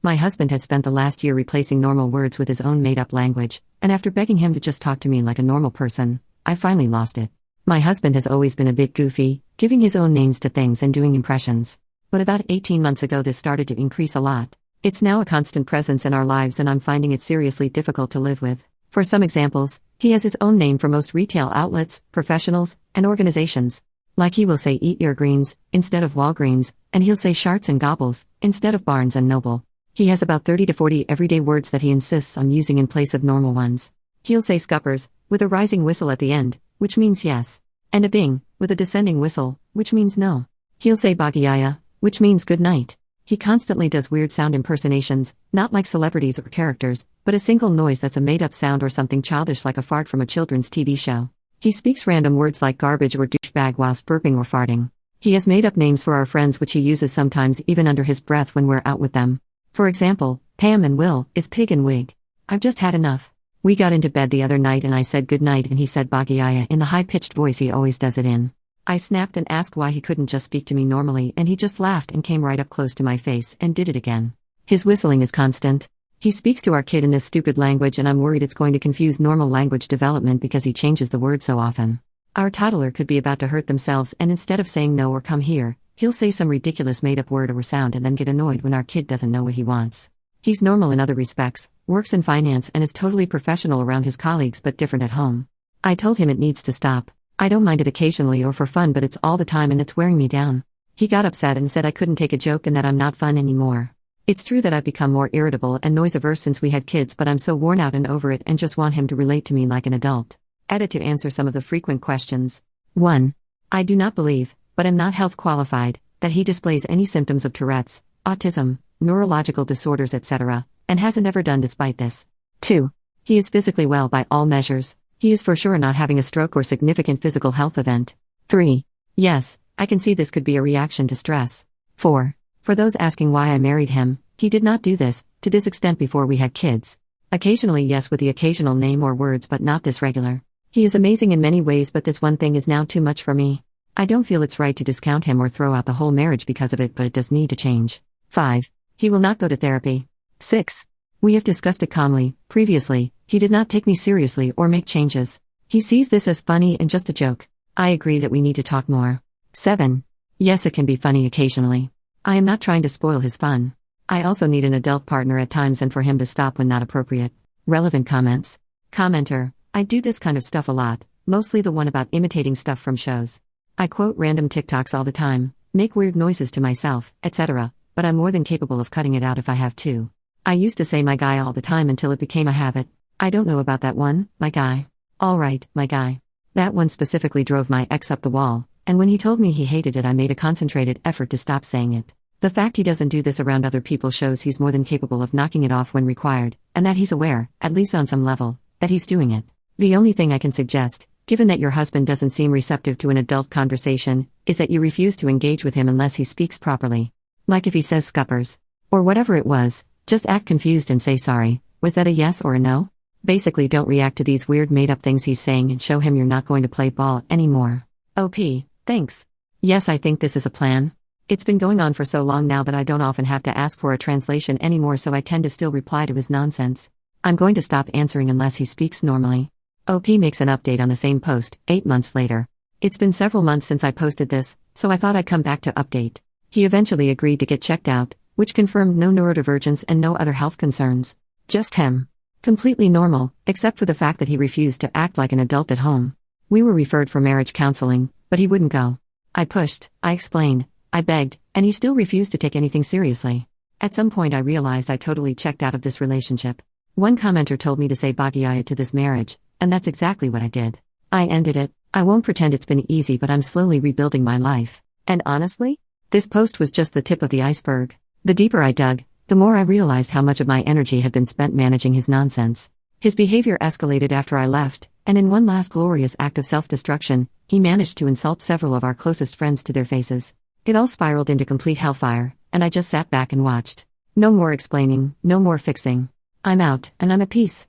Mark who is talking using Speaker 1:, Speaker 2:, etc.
Speaker 1: My husband has spent the last year replacing normal words with his own made-up language, and after begging him to just talk to me like a normal person, I finally lost it. My husband has always been a bit goofy, giving his own names to things and doing impressions. But about 18 months ago this started to increase a lot. It's now a constant presence in our lives and I'm finding it seriously difficult to live with. For some examples, he has his own name for most retail outlets, professionals, and organizations. Like he will say Eat Your Greens, instead of Walgreens, and he'll say Sharts and Gobbles, instead of Barnes and Noble. He has about 30 to 40 everyday words that he insists on using in place of normal ones. He'll say scuppers, with a rising whistle at the end, which means yes. And a bing, with a descending whistle, which means no. He'll say bagiyaya, which means good night. He constantly does weird sound impersonations, not like celebrities or characters, but a single noise that's a made-up sound or something childish like a fart from a children's TV show. He speaks random words like garbage or douchebag whilst burping or farting. He has made-up names for our friends which he uses sometimes even under his breath when we're out with them. For example, Pam and Will is pig and wig. I've just had enough. We got into bed the other night and I said good night and he said bagiyaya in the high-pitched voice he always does it in. I snapped and asked why he couldn't just speak to me normally and he just laughed and came right up close to my face and did it again. His whistling is constant. He speaks to our kid in this stupid language and I'm worried it's going to confuse normal language development because he changes the word so often. Our toddler could be about to hurt themselves and instead of saying no or come here, he'll say some ridiculous made-up word or sound and then get annoyed when our kid doesn't know what he wants. He's normal in other respects, works in finance and is totally professional around his colleagues but different at home. I told him it needs to stop. I don't mind it occasionally or for fun but it's all the time and it's wearing me down. He got upset and said I couldn't take a joke and that I'm not fun anymore. It's true that I've become more irritable and noise-averse since we had kids but I'm so worn out and over it and just want him to relate to me like an adult. Added to answer some of the frequent questions. 1. I do not believe, but am not health qualified, that he displays any symptoms of Tourette's, autism, neurological disorders etc., and hasn't ever done despite this. 2. He is physically well by all measures. He is for sure not having a stroke or significant physical health event. 3. Yes, I can see this could be a reaction to stress. 4. For those asking why I married him, he did not do this, to this extent before we had kids. Occasionally yes with the occasional name or words but not this regular. He is amazing in many ways but this one thing is now too much for me. I don't feel it's right to discount him or throw out the whole marriage because of it but it does need to change. 5. He will not go to therapy. 6. We have discussed it calmly. Previously, he did not take me seriously or make changes. He sees this as funny and just a joke. I agree that we need to talk more. 7. Yes, it can be funny occasionally. I am not trying to spoil his fun. I also need an adult partner at times and for him to stop when not appropriate. Relevant comments. Commenter, I do this kind of stuff a lot, mostly the one about imitating stuff from shows. I quote random TikToks all the time, make weird noises to myself, etc., but I'm more than capable of cutting it out if I have to. I used to say my guy all the time until it became a habit. I don't know about that one, my guy. Alright, my guy. That one specifically drove my ex up the wall, and when he told me he hated it I made a concentrated effort to stop saying it. The fact he doesn't do this around other people shows he's more than capable of knocking it off when required, and that he's aware, at least on some level, that he's doing it. The only thing I can suggest, given that your husband doesn't seem receptive to an adult conversation, is that you refuse to engage with him unless he speaks properly. Like if he says scuppers. Or whatever it was, just act confused and say sorry. Was that a yes or a no? Basically don't react to these weird made-up things he's saying and show him you're not going to play ball anymore. OP, thanks. Yes, I think this is a plan. It's been going on for so long now that I don't often have to ask for a translation anymore so I tend to still reply to his nonsense. I'm going to stop answering unless he speaks normally. OP makes an update on the same post, 8 months later. It's been several months since I posted this, so I thought I'd come back to update. He eventually agreed to get checked out, which confirmed no neurodivergence and no other health concerns. Just him. Completely normal, except for the fact that he refused to act like an adult at home. We were referred for marriage counseling, but he wouldn't go. I pushed, I explained, I begged, and he still refused to take anything seriously. At some point I realized I totally checked out of this relationship. One commenter told me to say bagiyaya to this marriage, and that's exactly what I did. I ended it. I won't pretend it's been easy but I'm slowly rebuilding my life. And honestly, this post was just the tip of the iceberg. The deeper I dug, the more I realized how much of my energy had been spent managing his nonsense. His behavior escalated after I left, and in one last glorious act of self-destruction, he managed to insult several of our closest friends to their faces. It all spiraled into complete hellfire, and I just sat back and watched. No more explaining, no more fixing. I'm out, and I'm at peace.